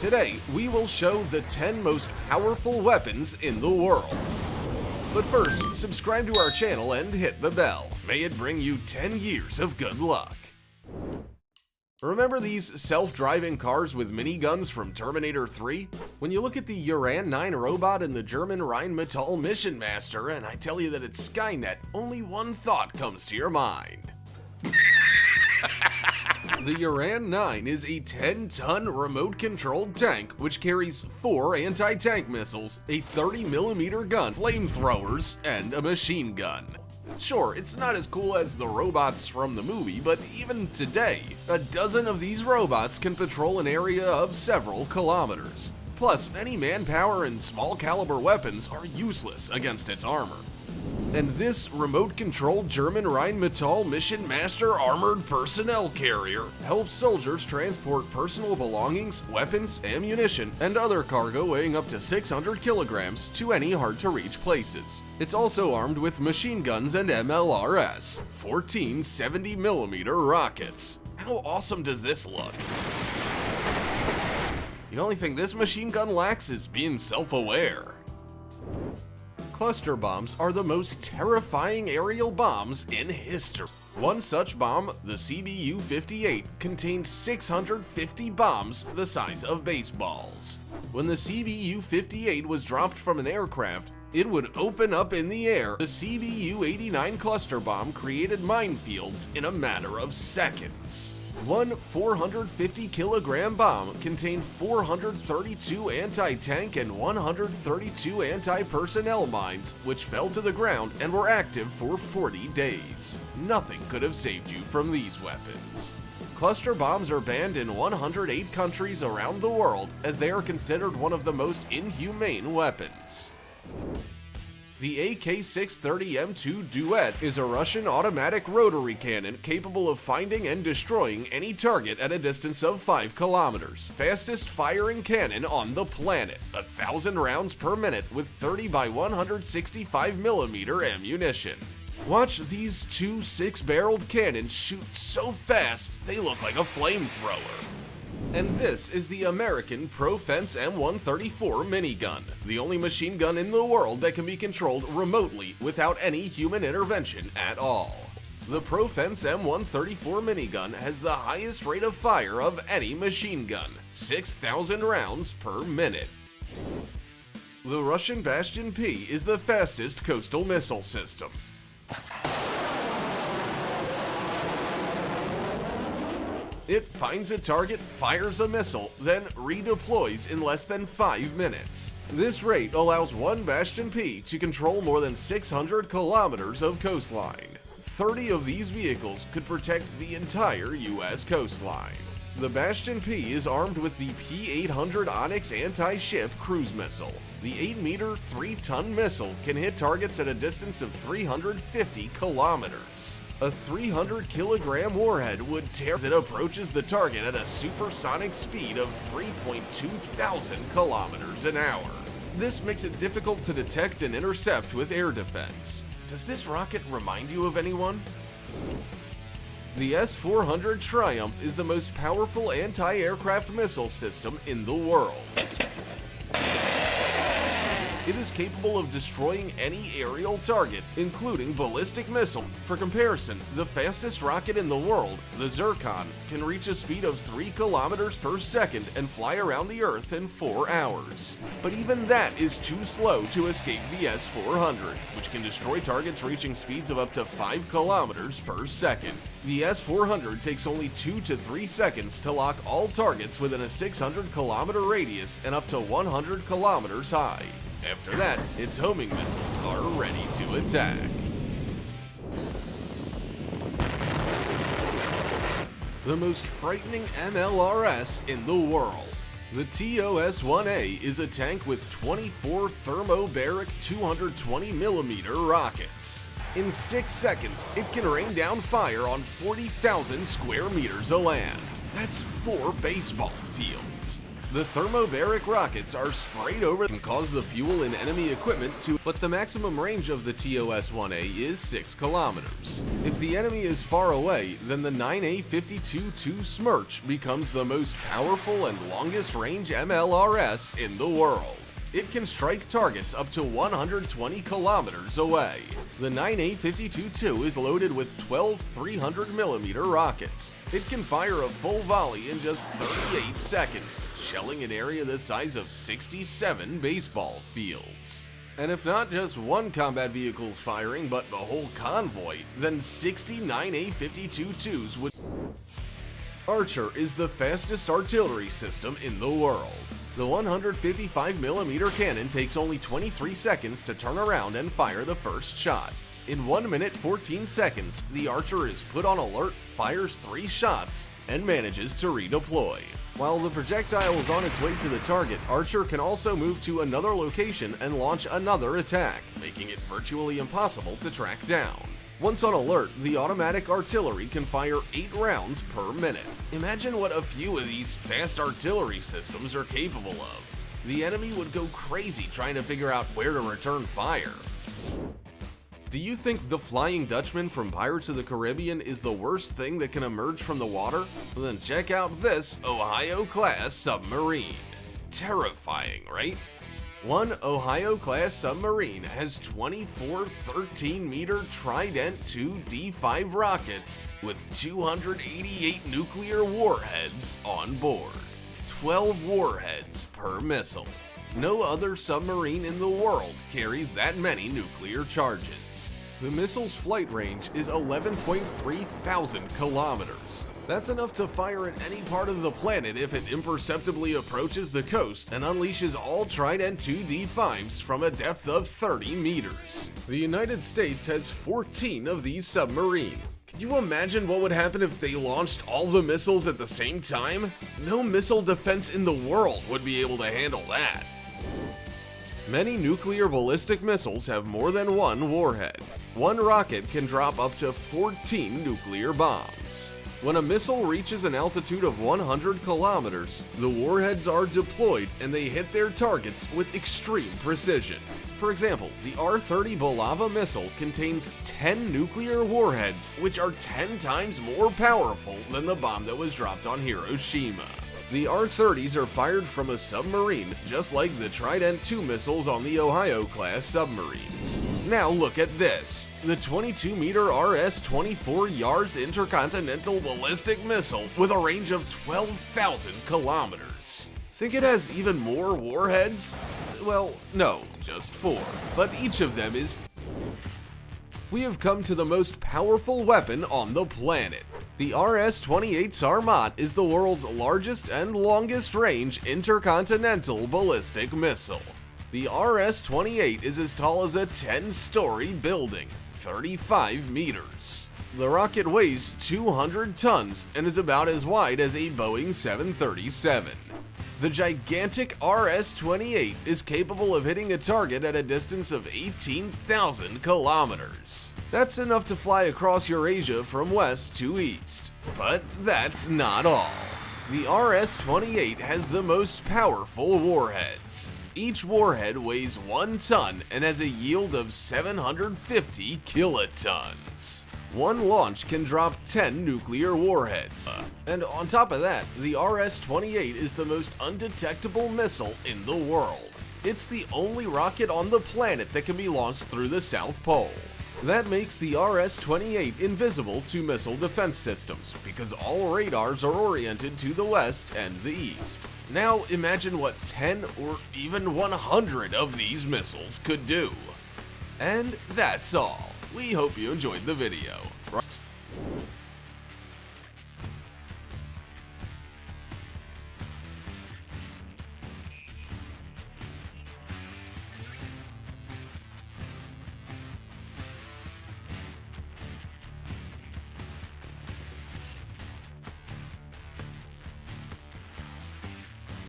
Today, we will show the 10 most powerful weapons in the world. But first, subscribe to our channel and hit the bell. May it bring you 10 years of good luck. Remember these self-driving cars with miniguns from Terminator 3? When you look at the Uran 9 robot and the German Rheinmetall Mission Master and I tell you that it's Skynet, only one thought comes to your mind. The Uran 9 is a 10-ton remote-controlled tank which carries 4 anti-tank missiles, a 30mm gun, flamethrowers, and a machine gun. Sure, it's not as cool as the robots from the movie, but even today, a dozen of these robots can patrol an area of several kilometers. Plus, any manpower and small-caliber weapons are useless against its armor. And this remote-controlled German Rheinmetall Mission Master armored personnel carrier helps soldiers transport personal belongings, weapons, ammunition, and other cargo weighing up to 600 kilograms to any hard-to-reach places. It's also armed with machine guns and MLRS, 14 70mm rockets. How awesome does this look? The only thing this machine gun lacks is being self-aware. Cluster bombs are the most terrifying aerial bombs in history. One such bomb, the CBU-58, contained 650 bombs the size of baseballs. When the CBU-58 was dropped from an aircraft, it would open up in the air. The CBU-89 cluster bomb created minefields in a matter of seconds. One 450-kilogram bomb contained 432 anti-tank and 132 anti-personnel mines, which fell to the ground and were active for 40 days. Nothing could have saved you from these weapons. Cluster bombs are banned in 108 countries around the world as they are considered one of the most inhumane weapons. The AK-630M2 Duet is a Russian automatic rotary cannon capable of finding and destroying any target at a distance of 5 kilometers. Fastest firing cannon on the planet, 1,000 rounds per minute with 30 by 165mm ammunition. Watch these two 6-barreled cannons shoot so fast they look like a flamethrower. And this is the American ProFence M134 minigun, the only machine gun in the world that can be controlled remotely without any human intervention at all. The ProFence M134 minigun has the highest rate of fire of any machine gun, 6,000 rounds per minute. The Russian Bastion P is the fastest coastal missile system. It finds a target, fires a missile, then redeploys in less than 5 minutes. This rate allows one Bastion P to control more than 600 kilometers of coastline. 30 of these vehicles could protect the entire US coastline. The Bastion P is armed with the P-800 Onyx anti-ship cruise missile. The 8-meter, 3-ton missile can hit targets at a distance of 350 kilometers. A 300-kilogram warhead would tear as it approaches the target at a supersonic speed of 3.2 thousand kilometers an hour. This makes it difficult to detect and intercept with air defense. Does this rocket remind you of anyone? The S-400 Triumph is the most powerful anti-aircraft missile system in the world. It is capable of destroying any aerial target, including ballistic missile. For comparison, the fastest rocket in the world, the Zircon, can reach a speed of 3 kilometers per second and fly around the Earth in 4 hours. But even that is too slow to escape the S-400, which can destroy targets reaching speeds of up to 5 kilometers per second. The S-400 takes only 2 to 3 seconds to lock all targets within a 600-kilometer radius and up to 100 kilometers high. After that, its homing missiles are ready to attack. The most frightening MLRS in the world. The TOS-1A is a tank with 24 thermobaric 220mm rockets. In 6 seconds, it can rain down fire on 40,000 square meters of land. That's 4 baseball fields. The thermobaric rockets are sprayed over and cause the fuel in enemy equipment to, but the maximum range of the TOS-1A is 6 kilometers. If the enemy is far away, then the 9A52-2 Smerch becomes the most powerful and longest range MLRS in the world. It can strike targets up to 120 kilometers away. The 9A52-2 is loaded with 12 300mm rockets. It can fire a full volley in just 38 seconds, shelling an area the size of 67 baseball fields. And if not just one combat vehicle's firing, but the whole convoy, then 60 9A52-2s would. Archer is the fastest artillery system in the world. The 155mm cannon takes only 23 seconds to turn around and fire the first shot. In 1 minute 14 seconds, the Archer is put on alert, fires 3 shots, and manages to redeploy. While the projectile is on its way to the target, Archer can also move to another location and launch another attack, making it virtually impossible to track down. Once on alert, the automatic artillery can fire 8 rounds per minute. Imagine what a few of these fast artillery systems are capable of. The enemy would go crazy trying to figure out where to return fire. Do you think the Flying Dutchman from Pirates of the Caribbean is the worst thing that can emerge from the water? Well, then check out this Ohio-class submarine. Terrifying, right? One Ohio-class submarine has 24 13-meter Trident II D5 rockets with 288 nuclear warheads on board. 12 warheads per missile. No other submarine in the world carries that many nuclear charges. The missile's flight range is 11.3 thousand kilometers. That's enough to fire at any part of the planet if it imperceptibly approaches the coast and unleashes all Trident II D5s from a depth of 30 meters. The United States has 14 of these submarines. Can you imagine what would happen if they launched all the missiles at the same time? No missile defense in the world would be able to handle that. Many nuclear ballistic missiles have more than one warhead. One rocket can drop up to 14 nuclear bombs. When a missile reaches an altitude of 100 kilometers, the warheads are deployed and they hit their targets with extreme precision. For example, the R-30 Bulava missile contains 10 nuclear warheads, which are 10 times more powerful than the bomb that was dropped on Hiroshima. The R-30s are fired from a submarine, just like the Trident II missiles on the Ohio-class submarines. Now look at this. The 22-meter RS-24 Yars intercontinental ballistic missile with a range of 12,000 kilometers. Think it has even more warheads? Well, no, just 4. But each of them is. We have come to the most powerful weapon on the planet. The RS-28 Sarmat is the world's largest and longest range intercontinental ballistic missile. The RS-28 is as tall as a 10-story building, 35 meters. The rocket weighs 200 tons and is about as wide as a Boeing 737. The gigantic RS-28 is capable of hitting a target at a distance of 18,000 kilometers. That's enough to fly across Eurasia from west to east. But that's not all. The RS-28 has the most powerful warheads. Each warhead weighs 1 ton and has a yield of 750 kilotons. One launch can drop 10 nuclear warheads. And on top of that, the RS-28 is the most undetectable missile in the world. It's the only rocket on the planet that can be launched through the South Pole. That makes the RS-28 invisible to missile defense systems, because all radars are oriented to the west and the east. Now imagine what 10 or even 100 of these missiles could do. And that's all. We hope you enjoyed the video.